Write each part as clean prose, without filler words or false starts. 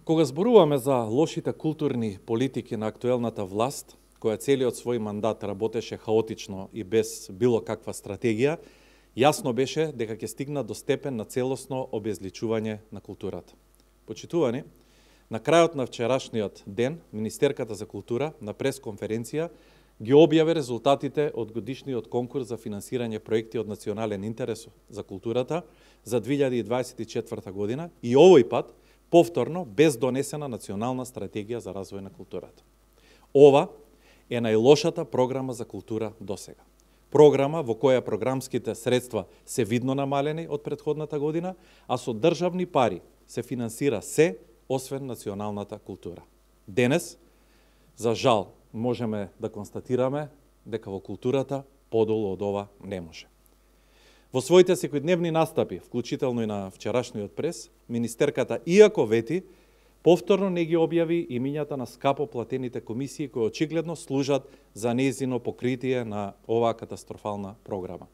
Кога зборуваме за лошите културни политики на актуелната власт, која целиот свој мандат работеше хаотично и без било каква стратегија, јасно беше дека ќе стигна до степен на целосно обезличување на културата. Почитувани, на крајот на вчерашниот ден, Министерката за култура на пресконференција ги објави резултатите од годишниот конкурс за финансирање проекти од национален интерес за културата за 2024 година и овој пат повторно без донесена национална стратегија за развој на културата. Ова е најлошата програма за култура досега. Програма во која програмските средства се видно намалени од претходната година, а со државни пари се финансира се, освен националната култура. Денес, за жал, можеме да констатираме дека во културата подолу од ова не може. Во своите секојдневни настапи, вклучително и на вчерашниот прес, Министерката, иако вети, повторно не ги објави имињата на скапо платените комисии кои очигледно служат за нејзино покритие на оваа катастрофална програма.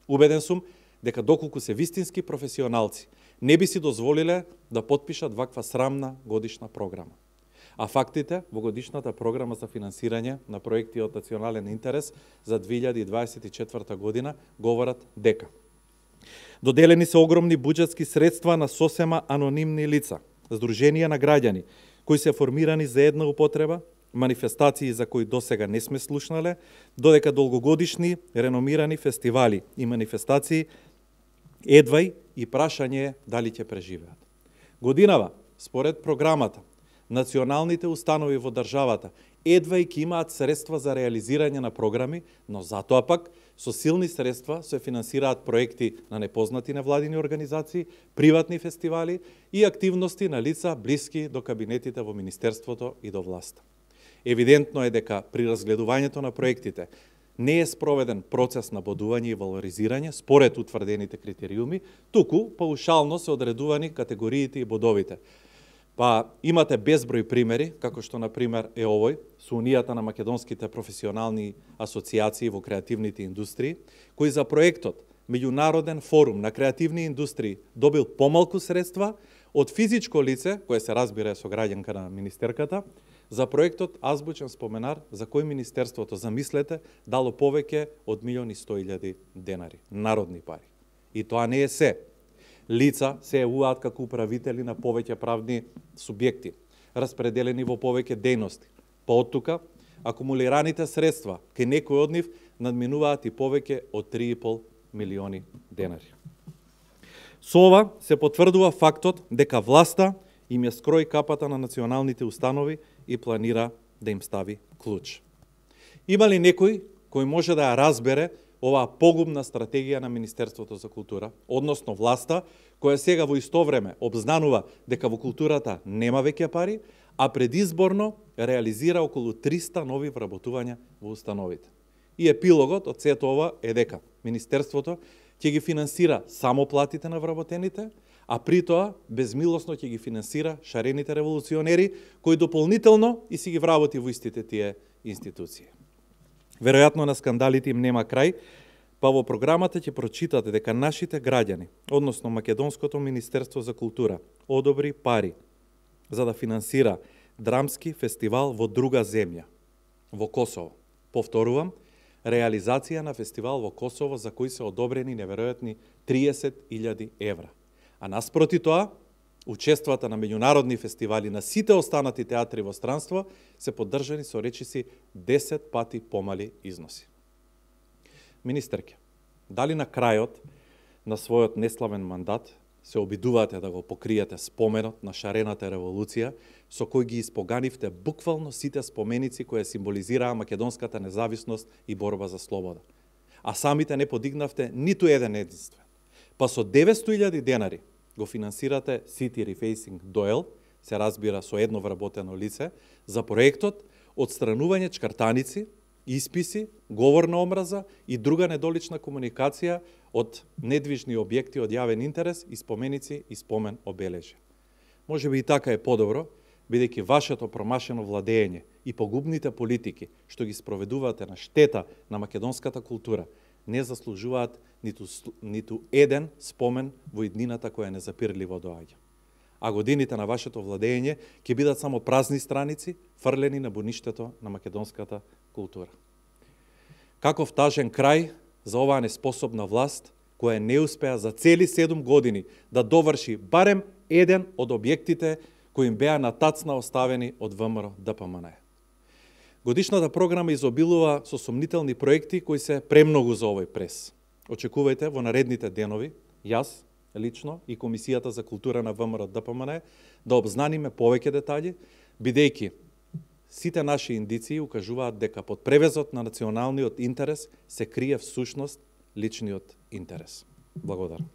Убеден сум дека доколку се вистински професионалци, не би си дозволиле да потпишат ваква срамна годишна програма. А фактите во годишната програма за финансирање на проекти од национален интерес за 2024 година говорат дека доделени се огромни буџетски средства на сосема анонимни лица, здруженија на граѓани, кои се формирани за една употреба, манифестации за кои досега не сме слушнале, додека долгогодишни реномирани фестивали и манифестации едвај и прашање дали ќе преживеат. Годинава, според програмата, националните установи во државата едвај ќе имаат средства за реализирање на програми, но затоа пак со силни средства се финансираат проекти на непознати невладини организации, приватни фестивали и активности на лица блиски до кабинетите во Министерството и до власта. Евидентно е дека при разгледувањето на проектите не е спроведен процес на бодување и валоризирање според утврдените критериуми, туку паушално се одредувани категориите и бодовите. Па имате безброј примери, како што на пример е овој, со Унијата на македонските професионални асоциации во креативните индустрии, кој за проектот Меѓународен форум на креативни индустрии добил помалку средства од физичко лице, кое се разбира со граѓанка на Министерката, за проектот Азбучен споменар, за кој Министерството, замислете, дало повеќе од 1.100.000 денари, народни пари. И тоа не е се. Лица се јавуваат како управители на повеќе правни субјекти, распределени во повеќе дејности. Па од тука, акумулираните средства кај некој од нив надминуваат и повеќе од 3,5 милиони денари. Со ова се потврдува фактот дека власта им ја скрои капата на националните установи и планира да им стави клуч. Има ли некој кој може да ја разбере оваа погубна стратегија на Министерството за култура, односно власта, која сега во исто време обзнанува дека во културата нема веќе пари, а предизборно реализира околу 300 нови вработувања во установите. И епилогот од сето ова е дека Министерството ќе ги финансира само платите на вработените, а при тоа безмилосно ќе ги финансира шарените револуционери, кои дополнително и си ги вработи во истите тие институции. Веројатно на скандалите им нема крај, па во програмата ќе прочитате дека нашите граѓани, односно Македонското Министерство за култура, одобри пари за да финансира драмски фестивал во друга земја, во Косово. Повторувам, реализација на фестивал во Косово за кој се одобрени неверојатни 30.000 евра. А наспроти тоа, учествата на меѓународни фестивали на сите останати театри во странство се поддржани со речиси 10 пати помали износи. Министерке, дали на крајот на својот неславен мандат се обидувате да го покриете споменот на шарената револуција со кој ги испоганивте буквално сите споменици кои символизираа македонската независност и борба за слобода, а самите не подигнавте ниту еден единствен. Па со 900.000 денари го финансирате City Refacing Доел, се разбира со едно вработено лице, за проектот одстранување чкртаници, исписи, говор на омраза и друга недолична комуникација од недвижни објекти од јавен интерес и споменици и спомен обележја. Може би и така е подобро, бидејќи вашето промашено владење и погубните политики што ги спроведувате на штета на македонската култура не заслужуваат ниту еден спомен во иднината која незапирливо доаѓа. а годините на вашето владење ќе бидат само празни страници, фрлени на буништето на македонската култура. Каков тажен крај за оваа неспособна власт, која не успеа за цели 7 години да доврши барем еден од објектите кои им беа натацна оставени од ВМРО ДПМН. Годишната програма изобилува со сомнителни проекти кои се премногу за овој прес. Очекувајте во наредните денови, јас лично и Комисијата за култура на ВМРО ДПМН да обзнаниме повеќе детали, бидејќи сите наши индиции укажуваат дека под превезот на националниот интерес се крие всушност личниот интерес. Благодарам.